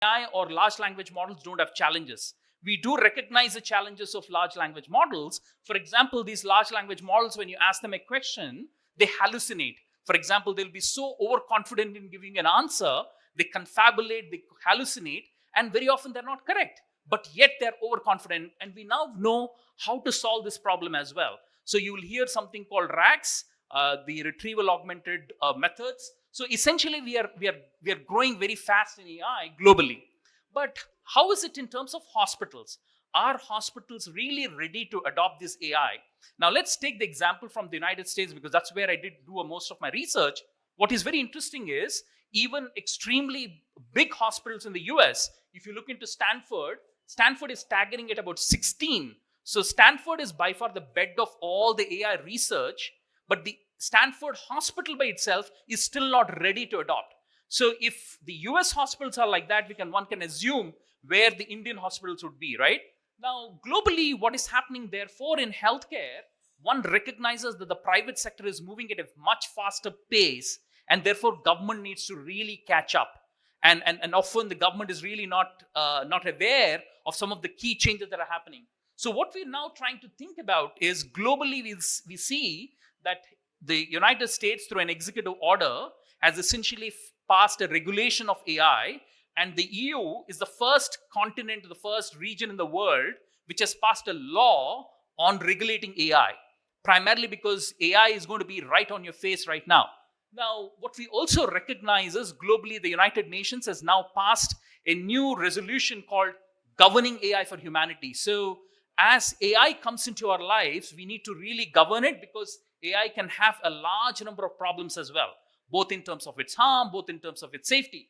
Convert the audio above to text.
AI or large language models don't have challenges. We do recognize the challenges of large language models. For example, these large language models, when you ask them a question, they hallucinate. For example, they'll be so overconfident in giving an answer, they confabulate, they hallucinate, and very often they're not correct. But yet they're overconfident, and we now know how to solve this problem as well. So you will hear something called RAGs, the retrieval augmented methods. So essentially, we are growing very fast in AI globally. But how is it in terms of hospitals? Are hospitals really ready to adopt this AI? Now, let's take the example from the United States, because that's where I did do most of my research. What is very interesting is even extremely big hospitals in the US, if you look into Stanford, Stanford is staggering at about 16. So Stanford is by far the bed of all the AI research, but the Stanford hospital by itself is still not ready to adopt. So if the US hospitals are like that, one can assume where the Indian hospitals would be, right? Now, globally, what is happening therefore in healthcare, one recognizes that the private sector is moving at a much faster pace, and therefore government needs to really catch up. And often the government is really not aware of some of the key changes that are happening. So what we're now trying to think about is globally we see that the United States, through an executive order, has essentially passed a regulation of AI, and the EU is the first continent, the first region in the world which has passed a law on regulating AI, primarily because AI is going to be right on your face right now. Now, what we also recognize is globally, the United Nations has now passed a new resolution called Governing AI for Humanity. So as AI comes into our lives, we need to really govern it, because AI can have a large number of problems as well, both in terms of its harm, both in terms of its safety.